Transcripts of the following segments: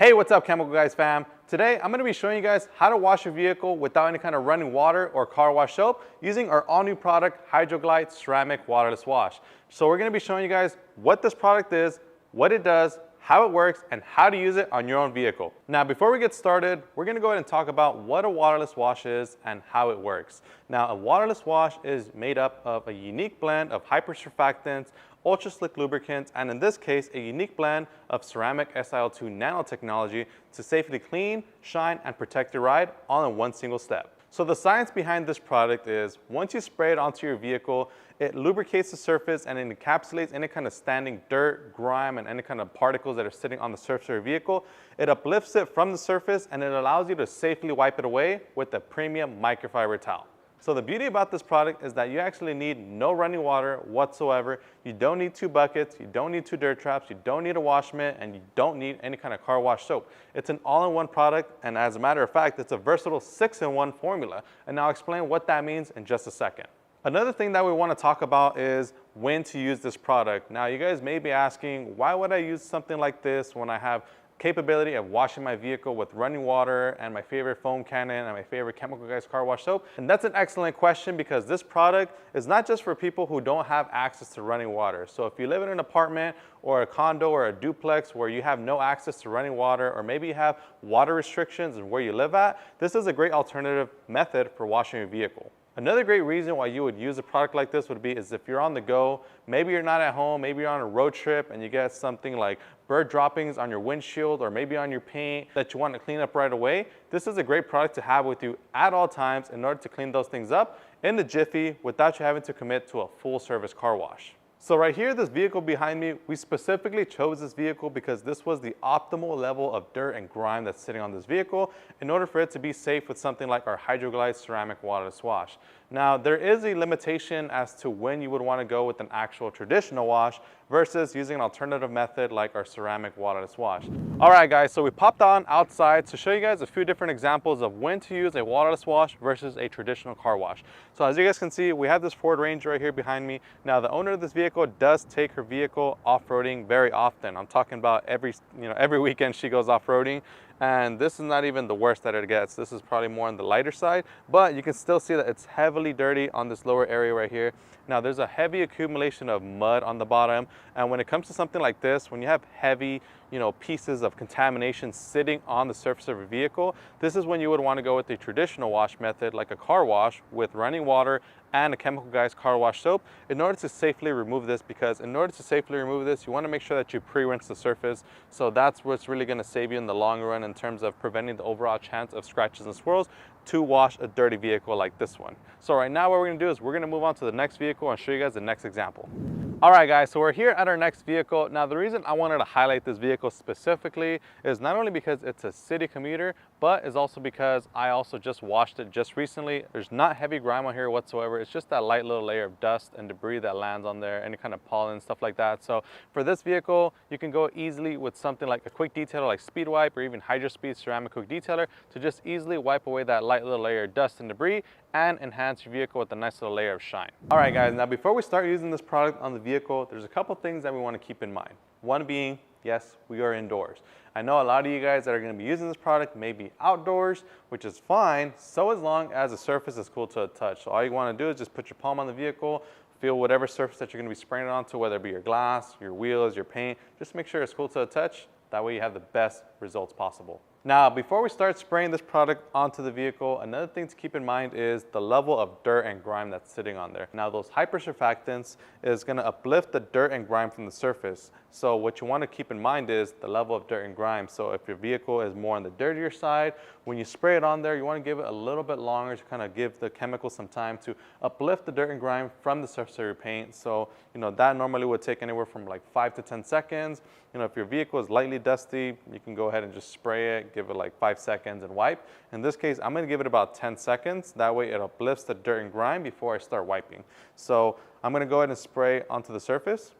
Hey, what's up, Chemical Guys fam? Today, I'm gonna be showing you guys how to wash your vehicle without any kind of running water or car wash soap using our all new product, HydroGlide Ceramic Waterless Wash. So we're gonna be showing you guys what this product is, what it does, how it works, and how to use it on your own vehicle. Now, before we get started, we're gonna go ahead and talk about what a waterless wash is and how it works. Now, a waterless wash is made up of a unique blend of hypersurfactants, ultra slick lubricants, and in this case, a unique blend of ceramic SiO2 nanotechnology to safely clean, shine, and protect your ride all in one single step. So the science behind this product is once you spray it onto your vehicle, it lubricates the surface and it encapsulates any kind of standing dirt, grime, and any kind of particles that are sitting on the surface of your vehicle. It uplifts it from the surface and it allows you to safely wipe it away with a premium microfiber towel. So the beauty about this product is that you actually need no running water whatsoever. You don't need 2 buckets, you don't need 2 dirt traps, you don't need a wash mitt, and you don't need any kind of car wash soap. It's an all-in-one product, and as a matter of fact, it's a versatile 6-in-1 formula. And I'll explain what that means in just a second. Another thing that we want to talk about is when to use this product. Now, you guys may be asking, why would I use something like this when I have capability of washing my vehicle with running water and my favorite foam cannon and my favorite Chemical Guys car wash soap? And that's an excellent question because this product is not just for people who don't have access to running water. So if you live in an apartment or a condo or a duplex where you have no access to running water, or maybe you have water restrictions in where you live at, this is a great alternative method for washing your vehicle. Another great reason why you would use a product like this would be is if you're on the go, maybe you're not at home, maybe you're on a road trip and you get something like bird droppings on your windshield or maybe on your paint that you want to clean up right away. This is a great product to have with you at all times in order to clean those things up in the jiffy without you having to commit to a full service car wash. So right here, this vehicle behind me, we specifically chose this vehicle because this was the optimal level of dirt and grime that's sitting on this vehicle in order for it to be safe with something like our HydroGlide Ceramic Waterless Wash. Now, there is a limitation as to when you would want to go with an actual traditional wash versus using an alternative method like our ceramic waterless wash. All right, guys, so we popped on outside to show you guys a few different examples of when to use a waterless wash versus a traditional car wash. So as you guys can see, we have this Ford Ranger right here behind me. Now, the owner of this vehicle does take her vehicle off-roading very often. I'm talking about every weekend she goes off-roading. And this is not even the worst that it gets. This is probably more on the lighter side, but you can still see that it's heavily dirty on this lower area right here. Now, there's a heavy accumulation of mud on the bottom. And when it comes to something like this, when you have heavy, pieces of contamination sitting on the surface of your vehicle, this is when you would want to go with the traditional wash method, like a car wash with running water and a Chemical Guys car wash soap in order to safely remove this, because in order to safely remove this, you want to make sure that you pre-rinse the surface. So that's what's really going to save you in the long run in terms of preventing the overall chance of scratches and swirls to wash a dirty vehicle like this one. So right now what we're going to do is we're going to move on to the next vehicle and show you guys the next example. All right, guys, so we're here at our next vehicle. Now, the reason I wanted to highlight this vehicle specifically is not only because it's a city commuter, but is also because I also just washed it just recently. There's not heavy grime on here whatsoever. It's just that light little layer of dust and debris that lands on there, any kind of pollen, stuff like that. So for this vehicle, you can go easily with something like a quick detailer like Speed Wipe or even HydroSpeed Ceramic Quick Detailer to just easily wipe away that light little layer of dust and debris and enhance your vehicle with a nice little layer of shine. All right, guys, now before we start using this product on the vehicle, there's a couple things that we want to keep in mind. One being, yes, we are indoors. I know a lot of you guys that are going to be using this product may be outdoors, which is fine, so as long as the surface is cool to the touch. So all you want to do is just put your palm on the vehicle, feel whatever surface that you're going to be spraying it onto, whether it be your glass, your wheels, your paint. Just make sure it's cool to the touch. That way you have the best results possible. Now, before we start spraying this product onto the vehicle, another thing to keep in mind is the level of dirt and grime that's sitting on there. Now, those hypersurfactants is going to uplift the dirt and grime from the surface. So what you want to keep in mind is the level of dirt and grime. So if your vehicle is more on the dirtier side, when you spray it on there, you want to give it a little bit longer to kind of give the chemical some time to uplift the dirt and grime from the surface of your paint. So, that normally would take anywhere from like 5 to 10 seconds. If your vehicle is lightly dusty, you can go ahead and just spray it, give it like 5 seconds and wipe. In this case, I'm going to give it about 10 seconds. That way it uplifts the dirt and grime before I start wiping. So I'm going to go ahead and spray onto the surface.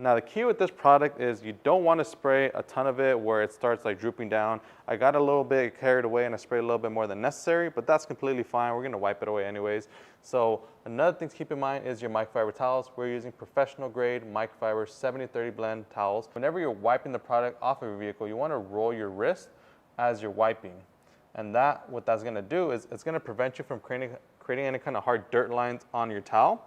Now the key with this product is you don't want to spray a ton of it where it starts like drooping down. I got a little bit carried away and I sprayed a little bit more than necessary, but that's completely fine. We're gonna wipe it away anyways. So another thing to keep in mind is your microfiber towels. We're using professional grade microfiber 70-30 blend towels. Whenever you're wiping the product off of your vehicle, you want to roll your wrist as you're wiping. And what that's gonna do is it's gonna prevent you from creating any kind of hard dirt lines on your towel.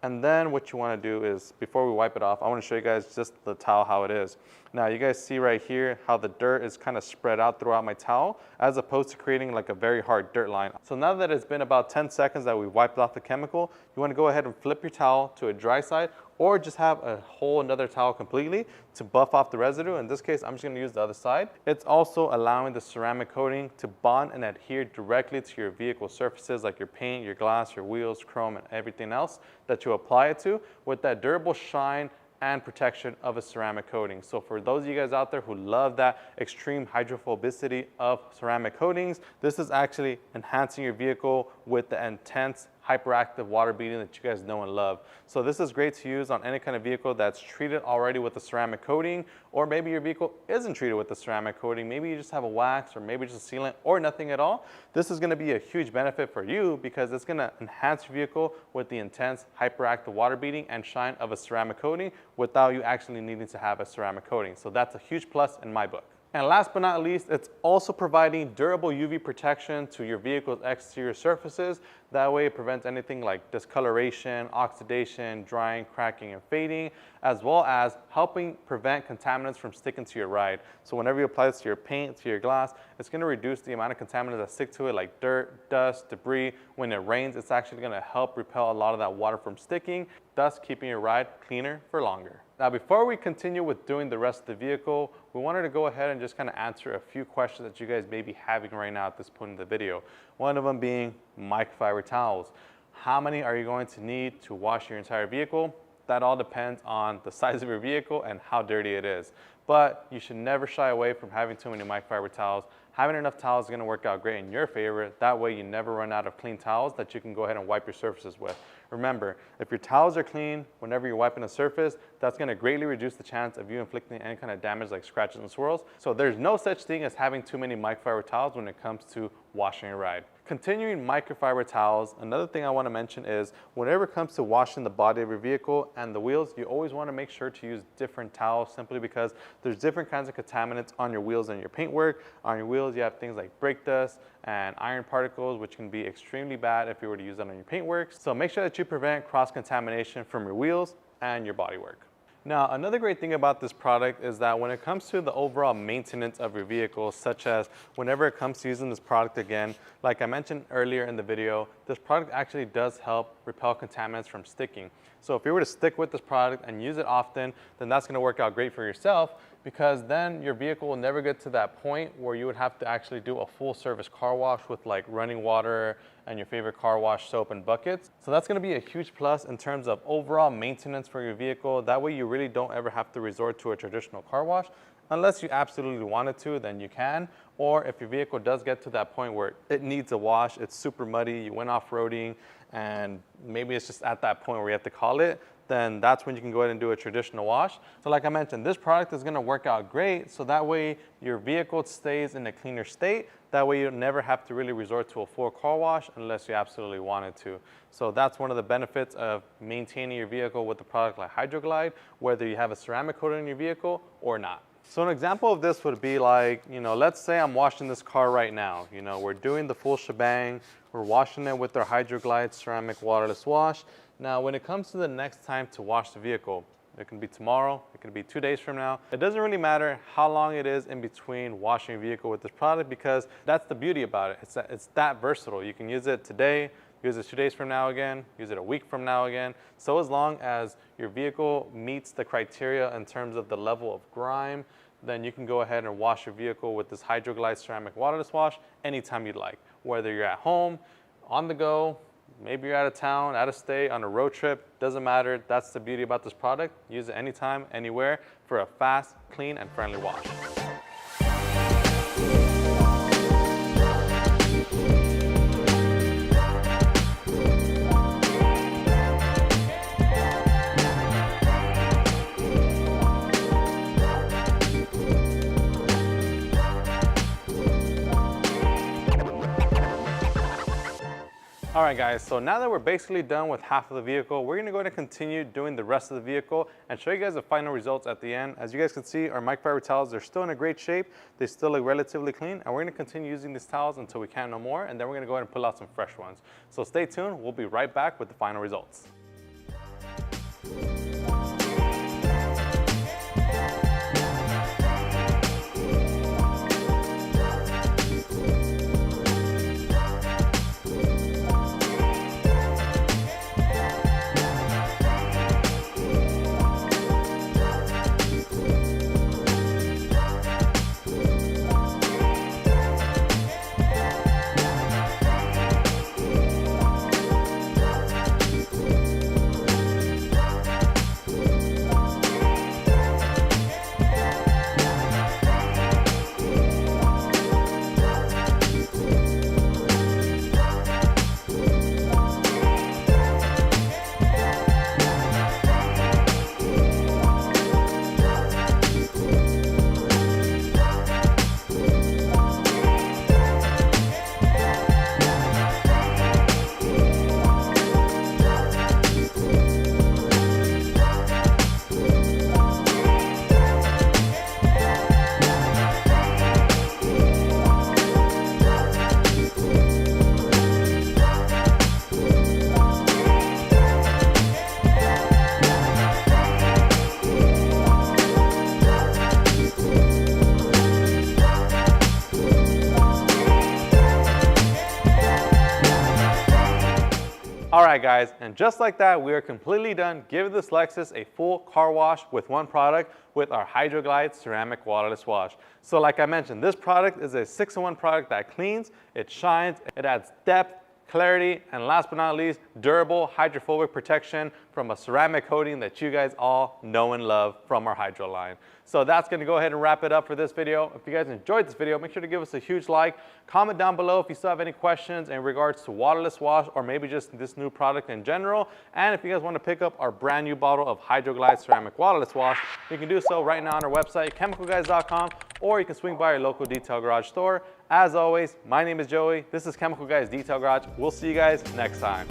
And then what you want to do is, before we wipe it off, I want to show you guys just the towel how it is. Now you guys see right here how the dirt is kind of spread out throughout my towel as opposed to creating like a very hard dirt line. So now that it's been about 10 seconds that we wiped off the chemical, you want to go ahead and flip your towel to a dry side or just have a whole another towel completely to buff off the residue. In this case, I'm just going to use the other side. It's also allowing the ceramic coating to bond and adhere directly to your vehicle surfaces like your paint, your glass, your wheels, chrome, and everything else that you apply it to with that durable shine and protection of a ceramic coating. So for those of you guys out there who love that extreme hydrophobicity of ceramic coatings, this is actually enhancing your vehicle with the intense hyperactive water beading that you guys know and love. So this is great to use on any kind of vehicle that's treated already with a ceramic coating, or maybe your vehicle isn't treated with a ceramic coating. Maybe you just have a wax or maybe just a sealant or nothing at all. This is gonna be a huge benefit for you because it's gonna enhance your vehicle with the intense hyperactive water beading and shine of a ceramic coating without you actually needing to have a ceramic coating. So that's a huge plus in my book. And last but not least, it's also providing durable UV protection to your vehicle's exterior surfaces. That way it prevents anything like discoloration, oxidation, drying, cracking, and fading, as well as helping prevent contaminants from sticking to your ride. So whenever you apply this to your paint, to your glass, it's gonna reduce the amount of contaminants that stick to it like dirt, dust, debris. When it rains, it's actually gonna help repel a lot of that water from sticking, thus keeping your ride cleaner for longer. Now, before we continue with doing the rest of the vehicle, we wanted to go ahead and just kind of answer a few questions that you guys may be having right now at this point in the video. One of them being microfiber towels. How many are you going to need to wash your entire vehicle? That all depends on the size of your vehicle and how dirty it is. But you should never shy away from having too many microfiber towels. Having enough towels is going to work out great in your favor. That way you never run out of clean towels that you can go ahead and wipe your surfaces with. Remember, if your towels are clean, whenever you're wiping a surface, that's going to greatly reduce the chance of you inflicting any kind of damage like scratches and swirls. So there's no such thing as having too many microfiber towels when it comes to washing your ride. Continuing microfiber towels, another thing I want to mention is whenever it comes to washing the body of your vehicle and the wheels, you always want to make sure to use different towels simply because there's different kinds of contaminants on your wheels and your paintwork. On your wheels, you have things like brake dust and iron particles, which can be extremely bad if you were to use that on your paintwork. So make sure that you prevent cross-contamination from your wheels and your bodywork. Now, another great thing about this product is that when it comes to the overall maintenance of your vehicle, such as whenever it comes to using this product again, like I mentioned earlier in the video, this product actually does help repel contaminants from sticking. So if you were to stick with this product and use it often, then that's gonna work out great for yourself because then your vehicle will never get to that point where you would have to actually do a full service car wash with like running water and your favorite car wash soap and buckets. So that's gonna be a huge plus in terms of overall maintenance for your vehicle. That way you really don't ever have to resort to a traditional car wash. Unless you absolutely wanted to, then you can. Or if your vehicle does get to that point where it needs a wash, it's super muddy, you went off-roading, and maybe it's just at that point where you have to call it, then that's when you can go ahead and do a traditional wash. So like I mentioned, this product is gonna work out great, so that way your vehicle stays in a cleaner state. That way you never have to really resort to a full car wash unless you absolutely wanted to. So that's one of the benefits of maintaining your vehicle with a product like HydroGlide, whether you have a ceramic coating in your vehicle or not. So an example of this would be like, let's say I'm washing this car right now. We're doing the full shebang. We're washing it with our HydroGlide ceramic waterless wash. Now, when it comes to the next time to wash the vehicle, it can be tomorrow, it can be 2 days from now. It doesn't really matter how long it is in between washing your vehicle with this product because that's the beauty about it. It's that versatile. You can use it today, use it 2 days from now again, use it a week from now again. So as long as your vehicle meets the criteria in terms of the level of grime, then you can go ahead and wash your vehicle with this HydroGlide ceramic waterless wash anytime you'd like. Whether you're at home, on the go, maybe you're out of town, out of state, on a road trip, doesn't matter. That's the beauty about this product. Use it anytime, anywhere for a fast, clean, and friendly wash. All right guys, so now that we're basically done with half of the vehicle, we're gonna go ahead and continue doing the rest of the vehicle and show you guys the final results at the end. As you guys can see, our microfiber towels, they're still in a great shape. They still look relatively clean, and we're gonna continue using these towels until we can't no more, and then we're gonna go ahead and pull out some fresh ones. So stay tuned, we'll be right back with the final results. All right guys, and just like that, we are completely done giving this Lexus a full car wash with one product with our HydroGlide ceramic waterless wash. So like I mentioned, this product is a 6-in-1 product that cleans, it shines, it adds depth, clarity, and last but not least, durable hydrophobic protection from a ceramic coating that you guys all know and love from our Hydro line. So that's gonna go ahead and wrap it up for this video. If you guys enjoyed this video, make sure to give us a huge like. Comment down below if you still have any questions in regards to waterless wash or maybe just this new product in general. And if you guys wanna pick up our brand new bottle of HydroGlide ceramic waterless wash, you can do so right now on our website, chemicalguys.com, or you can swing by your local Detail Garage store. As always, my name is Joey. This is Chemical Guys Detail Garage. We'll see you guys next time.